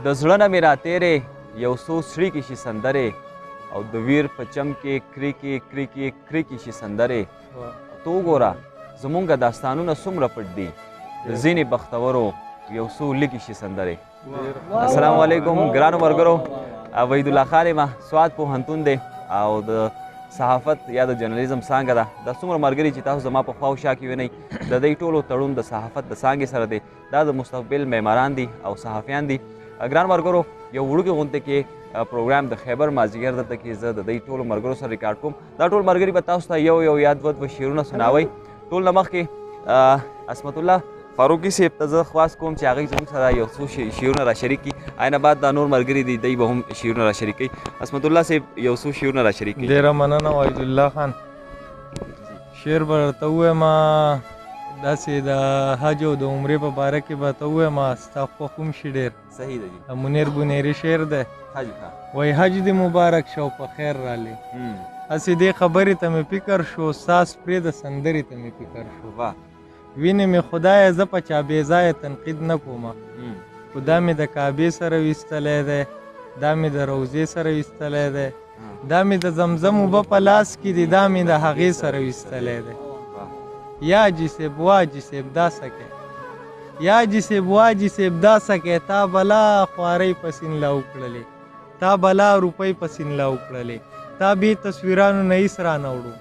د زړه نه مې راتېرې یو څو څړیکې شي سندرې او د ویر په چم کې کریکې کریکې کریکې شي سندرې ته وګوره زمونږ داستانونه څومره پټ دي د ځینې بختورو یو څو لږې شي سندرې. السلام علیکم ګرانو ملګرو، وحید الله خان یم، سوات پوهنتون دی او د صحافت یا د جرنالیزم څانګه ده. دا څومره ملګري چې تاسو زما په خوا او شا کې وینئ د دې ټولو تړون د صحافت د څانګې سره دی. دا د مستقبل معماران دي او صحافیان دي. ګران ملګرو، یو وړوکې غونډې کې پروګرام د خیبر مازدیګر دلته کې زه د دې ټولو ملګرو سره ریکارډ کوم. دا ټول ملګري به تاسو ته یو یو یا دوه شعرونه سناوئ. ټول نه مخکې عصمت الله فاروقي صاحب ته زه خواست کوم چې هغوی زموږ سره یو څو شعرونه را شریک کړي. آینه بعد دا نور ملګري دي دی به هم شعرونه را شریک کوي. عصمت الله صاحب یو څو شعرونه را شریک کړي. ډېره مننه وحید الله خان. شعر به درته ووایم داسې د حج او د عمرې په باره کې به ته ووایم ستا خوښ هم شي ډېر. صحیح ده جی. منیر بنیري شعر دی. حج وایي حج دې مبارک شه او په خیر رالی. هسې دې خبرې ته مې فکر شو، ساس پرېږده سندرې ته مې فکر شو. وینې مې خدایه زه په چا بې ځایه تنقید نه کومه، خو دا مې د کعبې سره ویستلی دی، دا مې د روضې سره ویستلی دی، دا مې د زمزم اوبه په لاس کې دي، دا مې د هغې سره ویستلی دی. یا جي صاحب وا جي صاحب دا څه کوې، یا جي صاحب وا جي صاحب دا څه کوې، تا بلا خوارۍ په سینله وکړلې، تا بلا روپۍ په سینله وکړلې، تا بې تصویرانو نه هېڅ رانه وړو،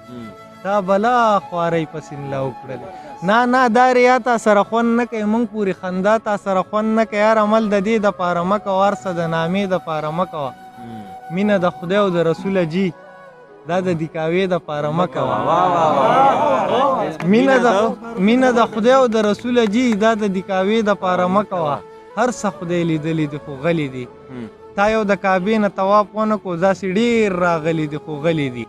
تا بلا خوارۍ په سینله وکړلې. نه دا ریا تا سره خوند نه کوي، موږ پورې خندا تا سره خوند نه کوي. هر عمل د دې دپاره مه کوه، هر څه د نامې دپاره مه کوه. مینه د خدای او د رسوله جي دا د دیکاوې دپاره مه کوه. مینه د خدای او د رسوله جي دا د دیکاوې دپاره مه کوه. هر څه خدای لیدلی دي خو غلی دي. تا یو د کعبې نه طواف ونه کړو، داسې ډېر راغلی دي خو غلی دي.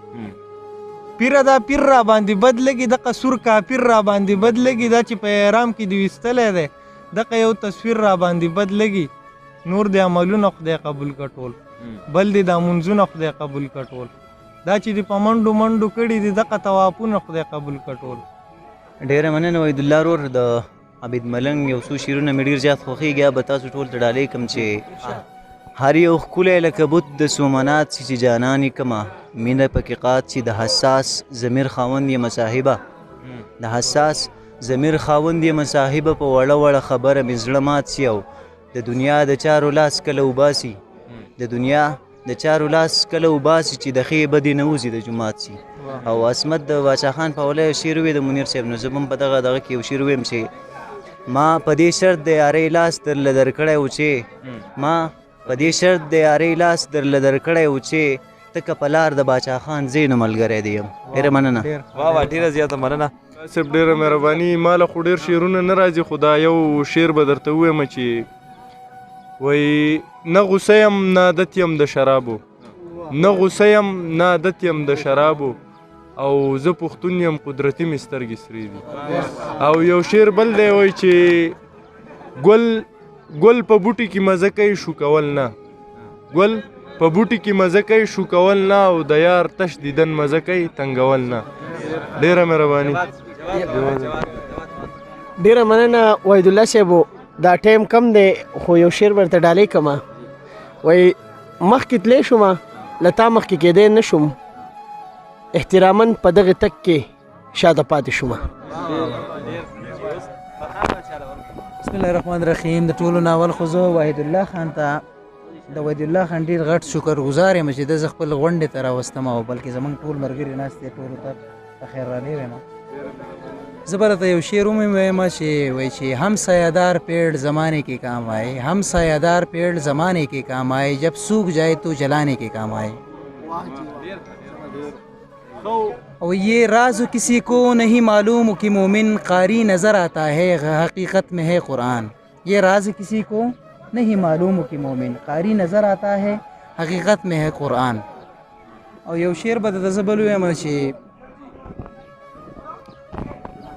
پیره دا پیر را باندې بد لګي، دغه سور کافر را باندې بد لګي، دا چې په احرام کې دې ویستلی دی دغه یو تصویر را باندې بد لګي. نور دې عملونه خدای قبول کړه ټول، بل دې دا منځونه خدای قبول کړه ټول، دا چې دې په منډو منډو کړي دي دغه طوافونه خدای قبول کړه ټول. ډېره مننه وحید الله ورور. د عبید ملنګ یو څو شعرونه مې ډېر زیات خوښېږي، به تاسو ټول ته ډالۍ کړم چې هر یو ښکلی لکه بت د سومنات چې جانان یې کمه، مینه پکې قات چې د حساس ضمیر خاوند یې مصاحبه، د حساس ضمیر خاوند یې مصاحبه، په وړه وړه خبره مې زړه مات سي او د دنیا د چارو لاس کله وباسي، د دنیا د چارو لاس کله وباسي چې د ښې بدې نه وځي د جومات سي. او عصمت د باچا خان په حواله یو شعر وی د منیر صاحب، نو زه به هم په دغه کې یو شعر ویم چې ما په دې شرط د یارۍ لاس درله درکړی و چې، ما په دې شرط د یارۍ لاس درله درکړی و چې ته که په لار د باچا خان زینو ملګری دی یم. ډېره مننه. واه ډېره زیاته مننه صاحب، ډېره مهرباني. ما له خو ډېر شعرونه نه راځي، خو دا یو شعر به درته ووایم چې وایي نه غوسه یم نه عادت یم د شرابو، نه غوسه یم نه عادت یم د شرابو، او زه پښتون یم قدرتي مې سترګې سرې دي. او یو شعر بل دی وایي چې ګل په بوټي کې مزه کوي شو کول نه، ګل په بوټي کې مزه کوي شو کول نه، او د یار تش دیدن مزه کوي تنګول نه. ډېره مهرباني. ډېره مننه وحید الله صاحب. دا ټایم کم دی خو یو شعر ورته ډالۍ کړمه. وایي مخکې تللی شومه له تا مخکې کېدی نه شوم، احتراما په دغې تک کې شاته پاتې شومه. بسم الله الرحمن الرحیم. د ټولو ناول خو زه وحید الله خان ته د وحید الله خان ډېر غټ شکر گزار یم چې د زه خپل غونډې ته راوستم، او بلکې زموږ ټول ملګري ناست دي، ټولو ته په خیر رالی وایم. زه به راته یو شعر ووایم چې وایي چې ہم سایه‌دار پیڑ زمانے کے کام آئے، ہم سایه‌دار پیڑ زمانے کے کام آئے، جب سوکھ جائے تو جلانے کے کام آئے. اور یہ راز کسی کو نہیں معلوم کہ مومن قاری نظر آتا ہے، حقیقت میں ہے قرآن. یہ راز کسی کو نہیں معلوم کہ مومن قاری نظر آتا ہے، حقیقت میں ہے قرآن. اور یو شعر به درته زه بل ووایم چې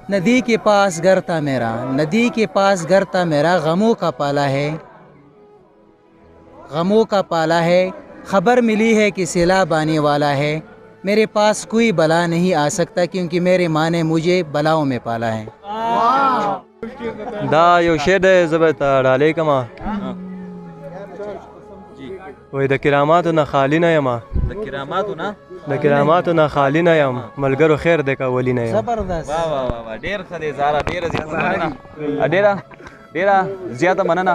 ندی کے پاس گھر تھا میرا، ندی کے پاس گھر تھا میرا، غموں کا پالا ہے، غموں کا پالا ہے، خبر ملی ہے کہ سیلاب آنے والا ہے، میرے پاس کوئی بلا نہیں آ سکتا کیونکہ میرے ماں نے مجھے بلاؤں میں پالا ہے. دا یو شعر دی، زه به ته ډالۍ کړم. وای د کراماتو نه خالی نه یم د کراماتو نه د کراماتو نه خالی نه یم ملګرو خیر دی که ولی نه یم زبردست واه واه واه ډېر ښه دی زارا ډېره زیاته مننه ډېره زیاته مننه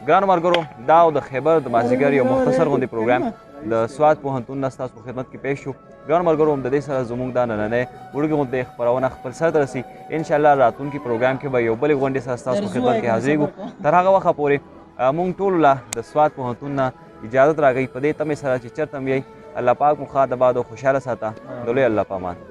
ګرانو ملګرو دا او د خیبر د مازدیګر یو مختصر غوندې پروګرام د سوات پوهنتون نه ستاسو په خدمت کې پیښ شو ګرانو ملګرو د دې سره زموږ دا نننی وړوکې غوندې خپرونه خپل سر ته رسي انشاءالله راتلونکي پروګرام کې به یو بلې غونډې سره ستاسو په خدمت کې حاضرېږو تر هغه وخته پورې موږ ټولو له د سوات پوهنتون نه اجازت راکوي په دې تمې سره چې چېرته هم یئ الله پاک مو ښاد آباد او خوشحاله ساته د لوی الله په امان